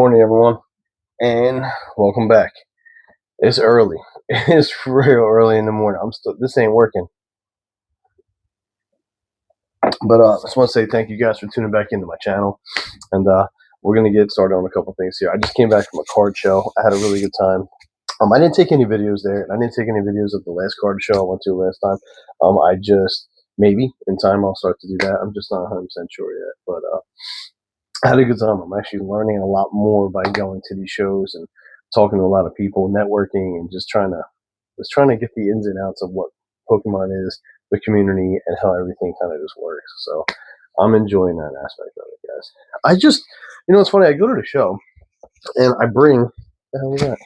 morning, everyone, and welcome back. It's early. It's real early in the morning. This ain't working. But I just want to say thank you guys for tuning back into my channel. And we're going to get started on a couple things here. I just came back from a card show. I had a really good time. I didn't take any videos there, and I didn't take any videos of the last card show I went to last time. I just, maybe in time I'll start to do that. I'm just not 100% sure yet. But I had a good time. I'm actually learning a lot more by going to these shows and talking to a lot of people, networking, and just trying to get the ins and outs of what Pokemon is, the community, and how everything kind of just works. So I'm enjoying that aspect of it, guys. It's funny. I go to the show and I bring the hell is that?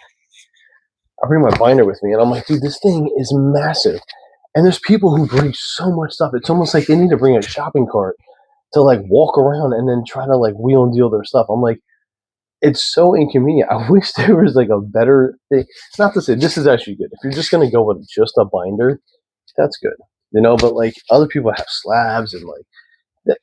I bring my binder with me, and I'm like, dude, this thing is massive. And there's people who bring so much stuff. It's almost like they need to bring a shopping cart to like walk around and then try to like wheel and deal their stuff. I'm like, it's so inconvenient. I wish there was like a better thing. Not to say this is actually good. If you're just gonna go with just a binder, that's good. But like other people have slabs and like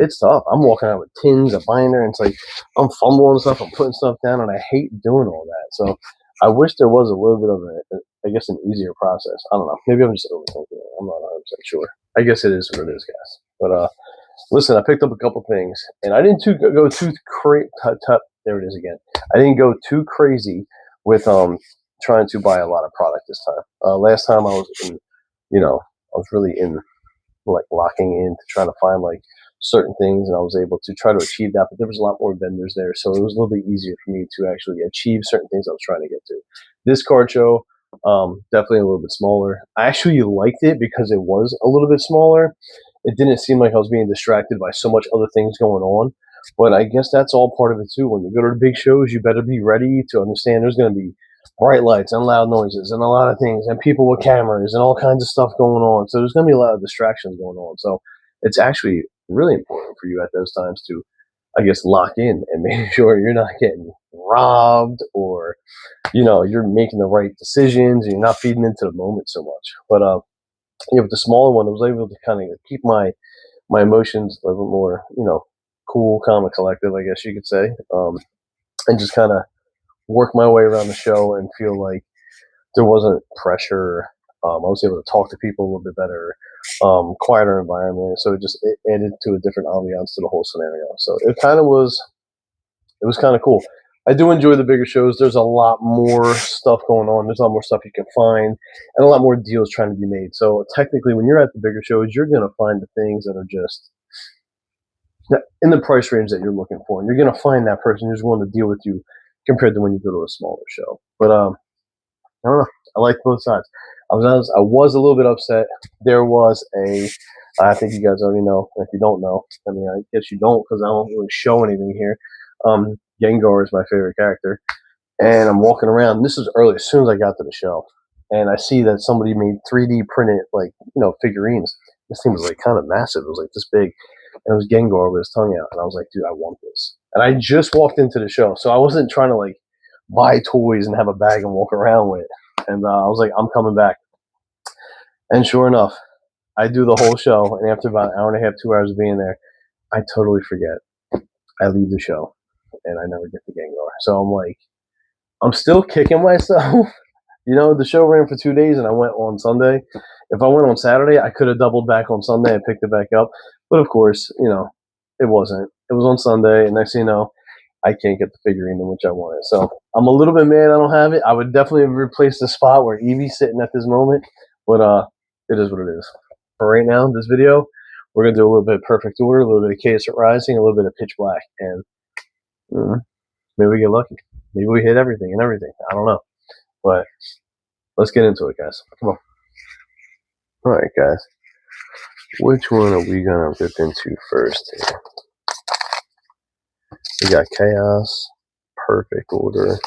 it's tough. I'm walking out with tins, a binder, and it's like I'm fumbling stuff, I'm putting stuff down, and I hate doing all that. So I wish there was a little bit of I guess an easier process. I don't know. Maybe I'm just overthinking it. I'm not 100% sure. I guess it is what it is, guys. But listen, I picked up a couple things, and I didn't go too crazy. There it is again. I didn't go too crazy with trying to buy a lot of product this time. Last time I was in, I was really in like locking in to try to find like certain things, and I was able to try to achieve that. But there was a lot more vendors there, so it was a little bit easier for me to actually achieve certain things I was trying to get to. This card show, definitely a little bit smaller. I actually liked it because it was a little bit smaller. It didn't seem like I was being distracted by so much other things going on. But I guess that's all part of it too. When you go to the big shows, you better be ready to understand there's going to be bright lights and loud noises and a lot of things and people with cameras and all kinds of stuff going on. So there's going to be a lot of distractions going on. So it's actually really important for you at those times to, I guess, lock in and make sure you're not getting robbed or, you're making the right decisions and you're not feeding into the moment so much. But with the smaller one, I was able to kind of keep my emotions a little more, cool, calm, and collective, I guess you could say, and just kind of work my way around the show and feel like there wasn't pressure. I was able to talk to people a little bit better, quieter environment. So it added to a different ambiance to the whole scenario. So it was kind of cool. I do enjoy the bigger shows. There's a lot more stuff going on. There's a lot more stuff you can find and a lot more deals trying to be made. So technically, when you're at the bigger shows, you're going to find the things that are just in the price range that you're looking for. And you're going to find that person who's willing to deal with you compared to when you go to a smaller show. But I don't know. I like both sides. I was a little bit upset. There was I think you guys already know. If you don't know, I mean, I guess you don't because I don't really show anything here. Gengar is my favorite character. And I'm walking around. This is early, as soon as I got to the show. And I see that somebody made 3D printed, figurines. This thing was, kind of massive. It was, this big. And it was Gengar with his tongue out. And I was like, dude, I want this. And I just walked into the show. So I wasn't trying to, buy toys and have a bag and walk around with. And I was like, I'm coming back. And sure enough, I do the whole show. And after about an hour and a half, 2 hours of being there, I totally forget. I leave the show. And I never get the Gengar. So I'm like, I'm still kicking myself. The show ran for 2 days and I went on Sunday. If I went on Saturday, I could have doubled back on Sunday and picked it back up. But of course, it wasn't. It was on Sunday. And next thing you know, I can't get the figurine in which I wanted. So I'm a little bit mad I don't have it. I would definitely replace the spot where Eevee's sitting at this moment. But it is what it is. For right now, this video, we're going to do a little bit of Perfect Order, a little bit of Chaos Rising, a little bit of Pitch Black. And maybe we get lucky. Maybe we hit everything and everything. I don't know. But let's get into it, guys. Come on. All right, guys. Which one are we going to rip into first here? We got Chaos, Perfect Order,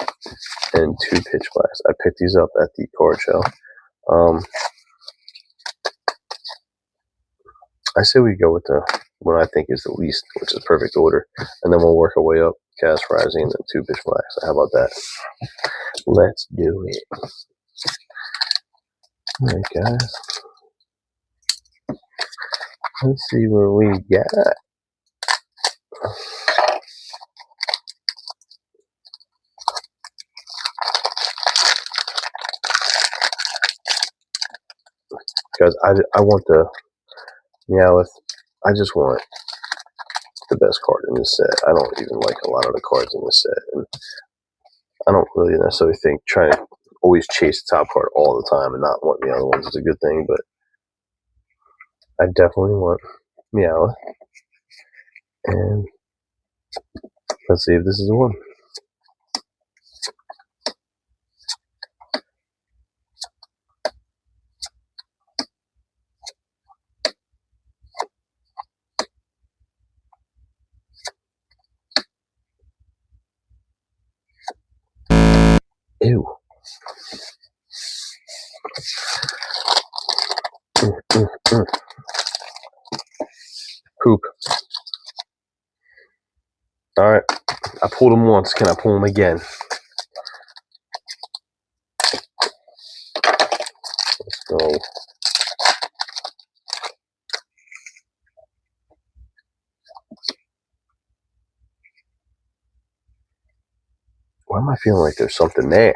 and 2 Pitch Blacks. I picked these up at the card show. I say we go with the one I think is the least, which is Perfect Order, and then we'll work our way up. Chaos Rising and then 2 Pitch Blacks. How about that? Let's do it. All right, guys. Let's see what we got. Guys, I want the Meowth. I just want the best card in this set. I don't even like a lot of the cards in this set, and I don't really necessarily think trying to always chase the top card all the time and not want the other ones is a good thing, but I definitely want Meowth. And let's see if this is the one. Ew. Poop. Alright. I pulled him once. Can I pull him again? Let's go. Why am I feeling like there's something there?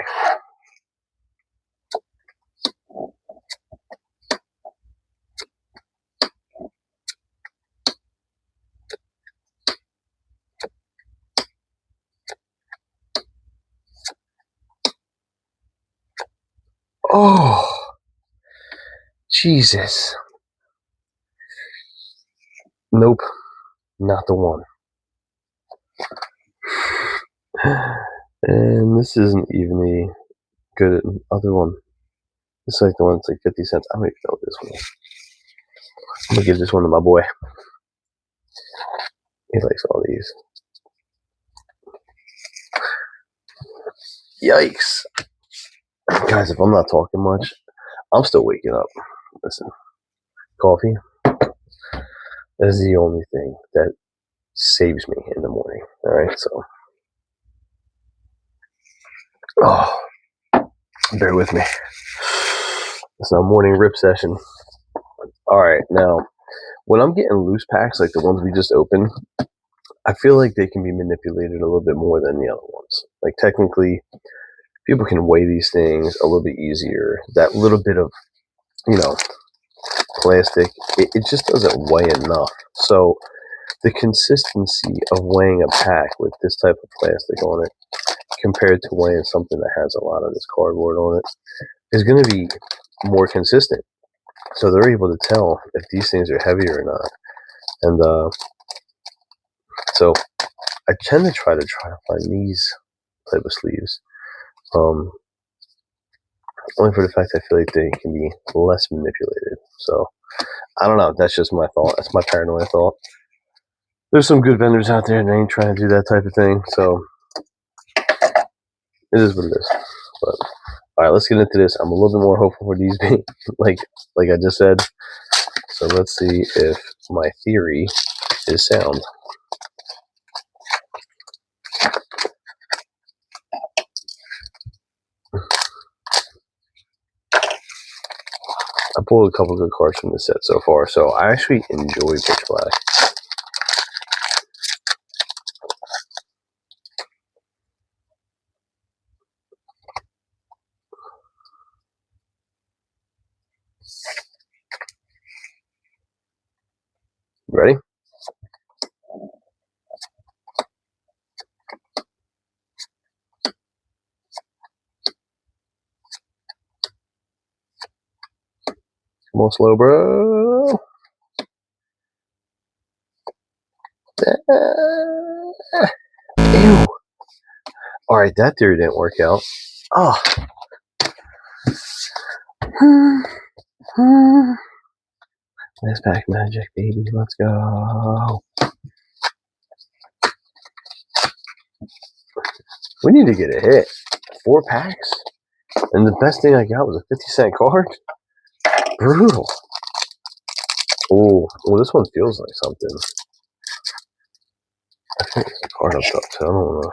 Oh, Jesus. Nope, not the one. And this isn't even the good other one. This is like the one that's like 50 cents. I don't even know this one. I'm gonna give this one to my boy. He likes all these. Yikes. Guys, if I'm not talking much, I'm still waking up. Listen, coffee is the only thing that saves me in the morning. Alright, so. Oh, bear with me. It's our morning rip session. Alright, now, when I'm getting loose packs like the ones we just opened, I feel like they can be manipulated a little bit more than the other ones. Like, technically, people can weigh these things a little bit easier. That little bit of, plastic, it just doesn't weigh enough. So, the consistency of weighing a pack with this type of plastic on it compared to weighing something that has a lot of this cardboard on it is going to be more consistent. So they're able to tell if these things are heavy or not. And so I tend to try to find these type of sleeves. Only for the fact I feel like they can be less manipulated. So I don't know. That's just my thought. That's my paranoid thought. There's some good vendors out there that ain't trying to do that type of thing. So it is what it is. But all right, let's get into this. I'm a little bit more hopeful for these being like I just said. So let's see if my theory is sound. I pulled a couple good cards from this set so far, so I actually enjoy Pitch Black. Ready? Come on, slow, bro. Ew. Alright, that theory didn't work out. Oh. Last pack magic, baby. Let's go. We need to get a hit. 4 packs? And the best thing I got was a 50-cent card? Brutal. Oh, well, this one feels like something. I think it's a card up top, so I don't know.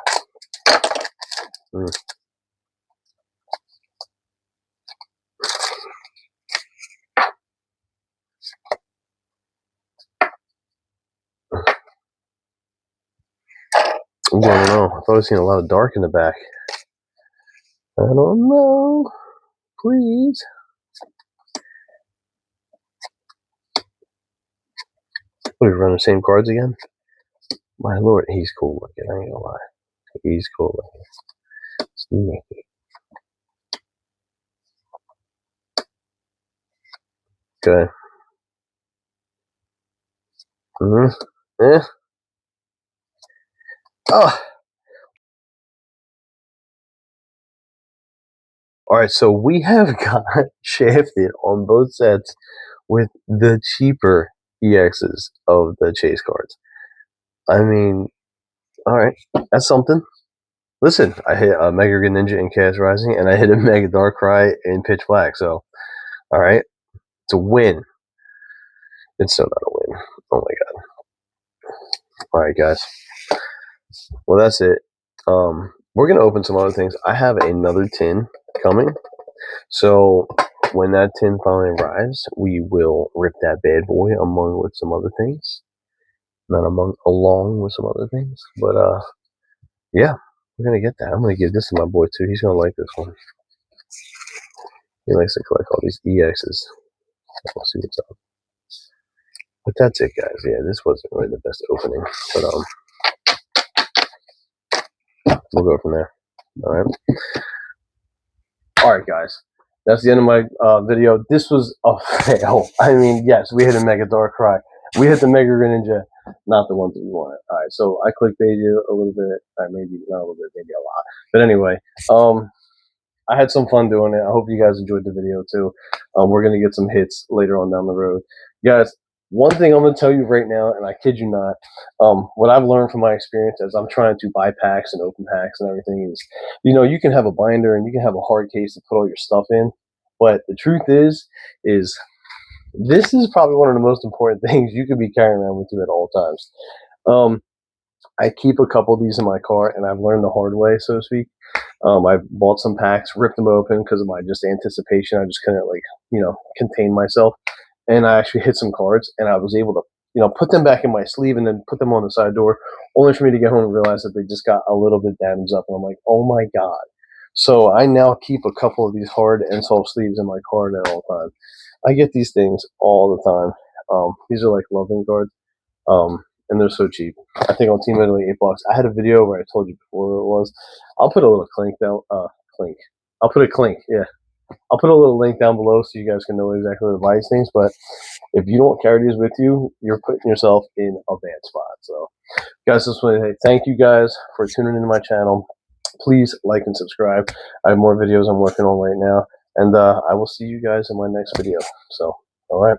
Ooh, I don't know. I thought I was seeing a lot of dark in the back. I don't know. Please. What, are we running the same cards again? My lord, he's cool looking, I ain't gonna lie. He's cool looking. Sneaky. Okay. Yeah. Oh. Alright, so we have got shafted on both sets with the cheaper EXs of the chase cards. I mean, alright, that's something. Listen, I hit a Mega Greninja in Chaos Rising, and I hit a Mega Darkrai in Pitch Black, so, alright, it's a win. It's still not a win. Oh my god. Alright, guys. Well, that's it. We're going to open some other things. I have another tin coming, so when that tin finally arrives, we will rip that bad boy along with some other things. Not along with some other things, but, yeah, we're going to get that. I'm going to give this to my boy, too. He's going to like this one. He likes to collect all these EXs. We'll see what's up. But that's it, guys. Yeah, this wasn't really the best opening, but we'll go from there. All right, guys. That's the end of my video. This was a fail. I mean, yes, we hit a Mega Darkrai. We hit the Mega Greninja, not the ones that we wanted. All right, so I clickbaited you a little bit, maybe not a little bit, maybe a lot. But anyway, I had some fun doing it. I hope you guys enjoyed the video too. We're gonna get some hits later on down the road, guys. One thing I'm gonna tell you right now, and I kid you not, what I've learned from my experience as I'm trying to buy packs and open packs and everything is, you can have a binder and you can have a hard case to put all your stuff in, but the truth is this is probably one of the most important things you could be carrying around with you at all times. I keep a couple of these in my car, and I've learned the hard way, so to speak. I bought some packs, ripped them open because of my just anticipation. I just couldn't contain myself, and I actually hit some cards, and I was able to put them back in my sleeve and then put them on the side door, only for me to get home and realize that they just got a little bit damaged up, and I'm like, oh my god. So I now keep a couple of these hard and soft sleeves in my card at all times. I get these things all the time. These are like loving cards. And they're so cheap. I think on Team Italy, $8. I had a video where I told you before what it was. I'll put a little clink down. Clink. I'll put a clink. Yeah, I'll put a little link down below so you guys can know exactly where to buy these things. But if you don't carry these with you, you're putting yourself in a bad spot. So, guys, just want to say thank you guys for tuning into my channel. Please like and subscribe. I have more videos I'm working on right now, and I will see you guys in my next video. So, all right.